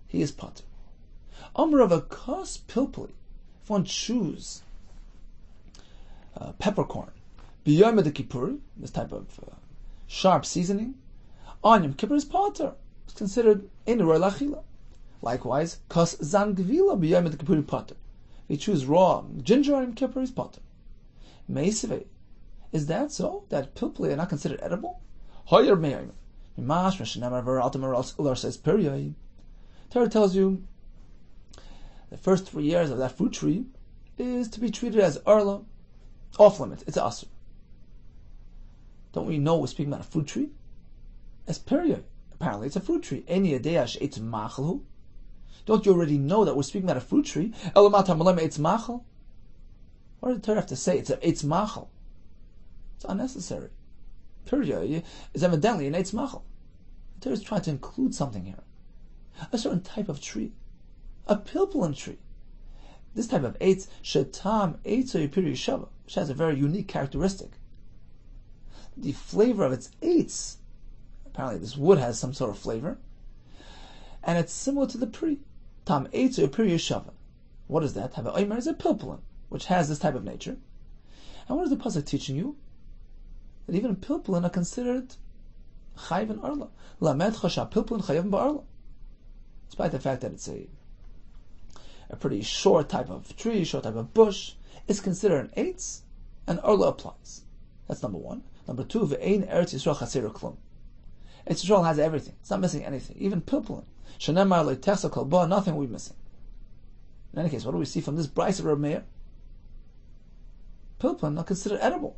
he is pater. Amr of a kos pilpuli, if one chews peppercorn, b'yom de kippur, this type of sharp seasoning, on Yom Kippur is pater. It's considered ein roy lachila. Likewise, kos zangvila b'yom de kippur pater. If you choose raw ginger on Yom Kippur, is pater. Meisvei, is that so? That pilpuli are not considered edible? Hoyer meyayim. Mimash meshenemar v'altamar ular says period. Torah tells you the first 3 years of that fruit tree is to be treated as arla, off limits. It's asur. Don't we know we're speaking about a fruit tree? As period. Apparently, it's a fruit tree. Don't you already know that we're speaking about a fruit tree? What does the Torah have to say? It's a eitz machal. It's unnecessary. Period is evidently an eitz machal. The Torah is trying to include something here. A certain type of tree. A pilpulin tree. This type of eitz, shetam eitz yipiri shava, which has a very unique characteristic. The flavor of its eitz, apparently this wood has some sort of flavor, and it's similar to the pri. Tam eitz yipiri shava. What is that? Have a is a pilpulin, which has this type of nature. And what is the pasuk teaching you? That even pilpulin are considered chayiv and arla. Lamed chasha pilpulin chayiv ba'arla. Despite the fact that it's a pretty short type of tree, short type of bush, it's considered an eitz, and arla applies. That's number one. Number two, ve'ein eretz Yisrael chaser klum. Eretz Yisrael has everything. It's not missing anything. Even pilpulin. Shenemar le'techsa kol ba, nothing we missing. In any case, what do we see from this brisa of Reb Meir? Pilpulin are considered edible.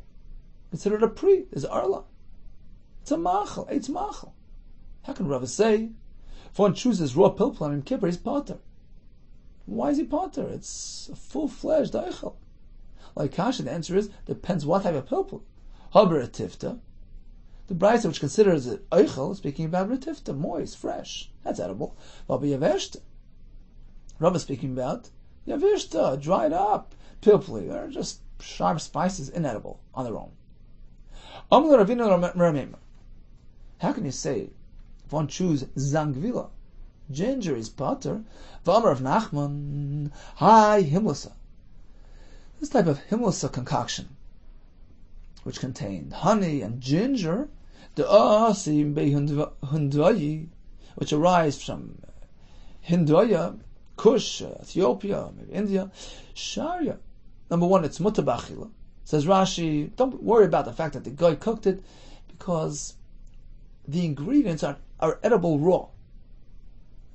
Considered a pri. There's arla. It's a machal. Eitz machal. How can Rav say, if one chooses raw pilpulin in Kippur, he's pater? Why is he pater? It's a full-fledged eichel. Like Kasha, the answer is, depends what type of pilpulin. Haber tifta. The brisa which considers it eichel, speaking about retifta, moist, fresh. That's edible. Vabi yaveshta. Rav is speaking about yavishta, dried up pilpuli. They're just sharp spices, inedible on their own. How can you say, if one choose zangvila, ginger is pater, v'amar of Nachman, hi himlasa. This type of himlasa concoction, which contained honey and ginger, the asim behundayi, which arise from Hindaya, Kush, Ethiopia, maybe India, Sharia. Number one, it's mutabachila. Says Rashi, don't worry about the fact that the guy cooked it, because the ingredients are edible raw.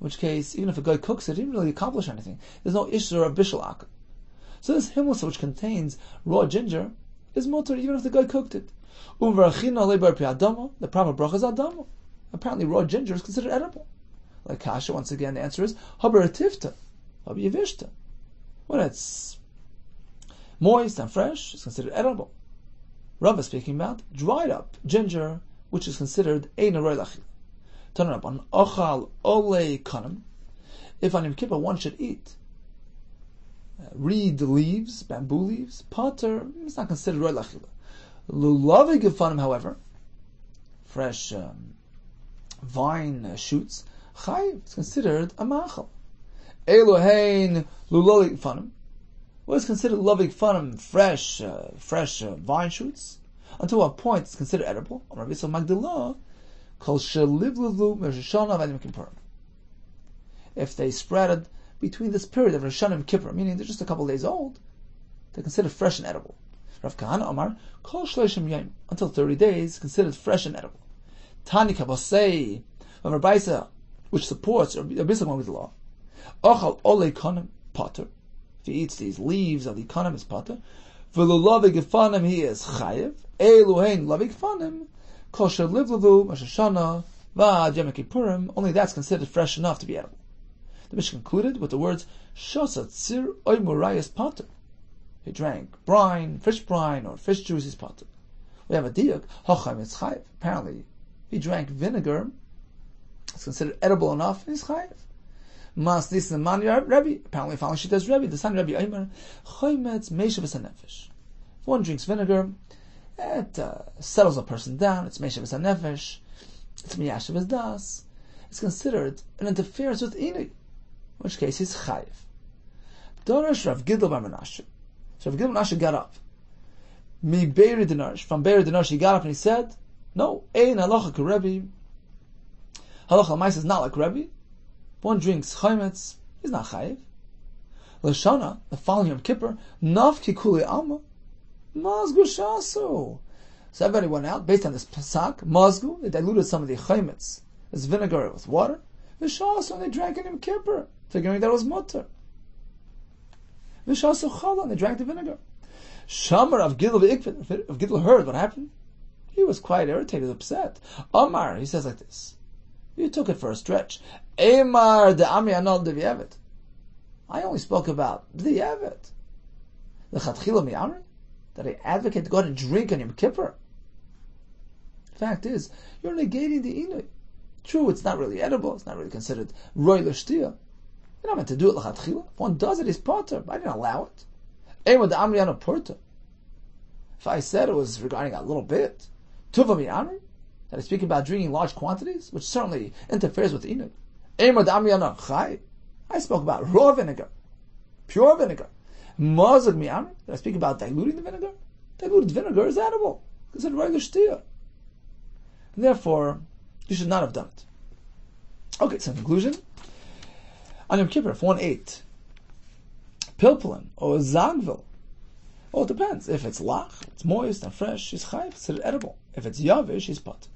In which case, even if a guy cooks it, he didn't really accomplish anything. There's no ishur of bishul akar. So this himlasa, which contains raw ginger, is mutar even if the guy cooked it. The proper bracha is adama. Apparently raw ginger is considered edible. Like Kasha, once again, the answer is haber tifta, haber yavishta. When it's moist and fresh, it's considered edible. Rav is speaking about dried up ginger, which is considered ein roy lachila. Turn up on ochal ole kanim. If on Yom Kippur one should eat reed leaves, bamboo leaves, pater, it's not considered roy lachila. Lulavi gefanim, however, fresh vine shoots, chayiv. It's considered a machal. Elohein lulolik fanim. What is considered loving fanim? Fresh vine shoots. Until what point it's considered edible? Rabbi Yehuda Magdala kol shelivluvu mershana v'adim kippurim. If they spread it between this period of Rosh Hashanah and Kippur, meaning they're just a couple of days old, they're considered fresh and edible. Rav Kahana Amar kol shloshim yom, until 30 days, considered fresh and edible. Tani Kavosei, Rabbi Yehuda, which supports Rabbi Yehuda Magdala, ochal ole konim potter. If he eats these leaves of the konim is potter. V'lulavik gefanim he is chayiv. Eluhein lavik fanim kol shelivluvu mashashana v'ad yom kippurim. Only that's considered fresh enough to be edible. The Mishnah concluded with the words Shosa tzir oy murayas potter. He drank brine, fish brine, or fish juice is potter. We have a diuk hachayim is chayiv. Apparently, if he drank vinegar, it's considered edible enough. He's chayiv. Mas nisan man Rabbi. Apparently, following Shita's Rabbi, the son of Rabbi Eimer, choymetz meishavas hanefesh. If one drinks vinegar, it settles a person down. It's meishavas hanefesh. It's miyashavas das. It's considered an interference with inui, in which case he's chayiv. Dorish Rav Gidl bar Menashe. So Rav Gidl bar Menashe got up. Mi Beiri Dinarsh. From Beiri Dinarsh he got up and he said, no, ein halacha k'Rebbe. Halacha l'maisa is not like Rebbe. One drinks chaymetz, he's not chayiv. L'shana, the following Yom Kippur, naf kikuli alma, mazgu shasu. So everybody went out, based on this pasak, mazgu, they diluted some of the chaymetz, this vinegar with water, v'shasu, and they drank in Yom Kippur, figuring that it was mutter. V'shasu chala, and they drank the vinegar. Shamar of Gidl v'ikvid, of Gidl heard what happened. He was quite irritated, upset. Omar, he says like this, you took it for a stretch. Emar de Ami Anol de V'Yevet. I only spoke about the Yevet. The Chatchila Mi'amri, that I advocate to go out and drink on Yom Kippur. The fact is, you're negating the Inui. True, it's not really edible, it's not really considered Roy L'Shtia. You're not meant to do it L'Chatchila. If one does it, it's Potter, but I didn't allow it. Emar de Ami Anol Porta. If I said it was regarding a little bit, Tuva Mi'amri, that I speak about drinking large quantities, which certainly interferes with the Inui. I spoke about raw vinegar, pure vinegar. Mazag mi'amri, did I speak about diluting the vinegar? Diluted vinegar is edible, because it's regular shtia. Therefore, you should not have done it. Okay, so in conclusion, on Yom Kippur, if one ate pilpulin or zagvil, well, it depends. If it's lach, it's moist and fresh, it's chayiv, it's edible. If it's yavish, it's pot.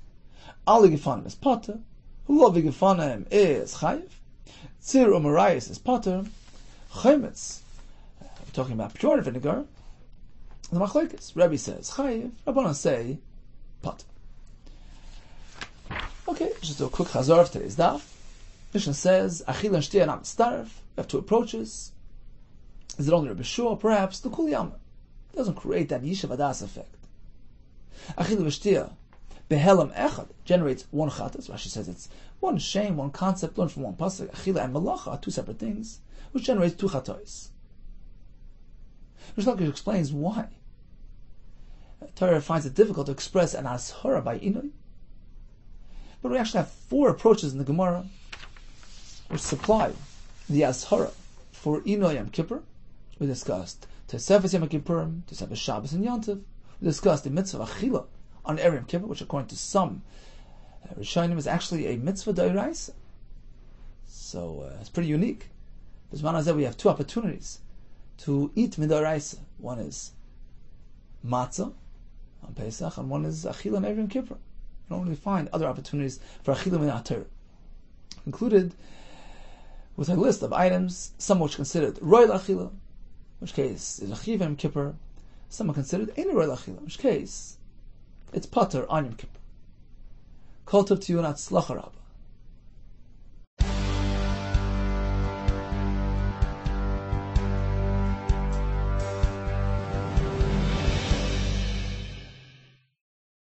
Ali gefanim is potter. Hulovi gefanim is chayiv. Tzir umarayis is potter. Chaymetz, we're talking about pure vinegar. The machlokes, Rabbi says chayiv. Rabbanan say potter. Okay, just do a quick chazor of today's daf. Mishnah says achil and shtia not starv. We have two approaches. Is it only Rabbi Shua? Perhaps the kul yama doesn't create that yishav adas effect. Achil v'shtia behelam echad generates one chatas. Rashi says it's one shame, one concept learned from one pasuk. Achila and malacha are two separate things, which generates two chatos. Rish Lakish explains why. Torah finds it difficult to express an ashara by inui, but we actually have four approaches in the Gemara which supply the ashara for inui Yom Kippur. We discussed Tosefes Yom Kippurim, Tosefes Shabbos and Yontiv. We discussed the mitzvah of achila on Erev Yom Kippur, which according to some Rishonim is actually a mitzvah d'oraisa. So it's pretty unique. Because man we have two opportunities to eat midoraisa. One is matzah on Pesach, and one is achila on Erev Yom Kippur. You don't really find other opportunities for achila min haTorah. Concluded with a list of items, some which considered royal achila, in which case is achiv Yom Kippur. Some are considered ein royal achila, in which case it's potter on Yom Kippur. Kol tov to you, not tzlacha rabba.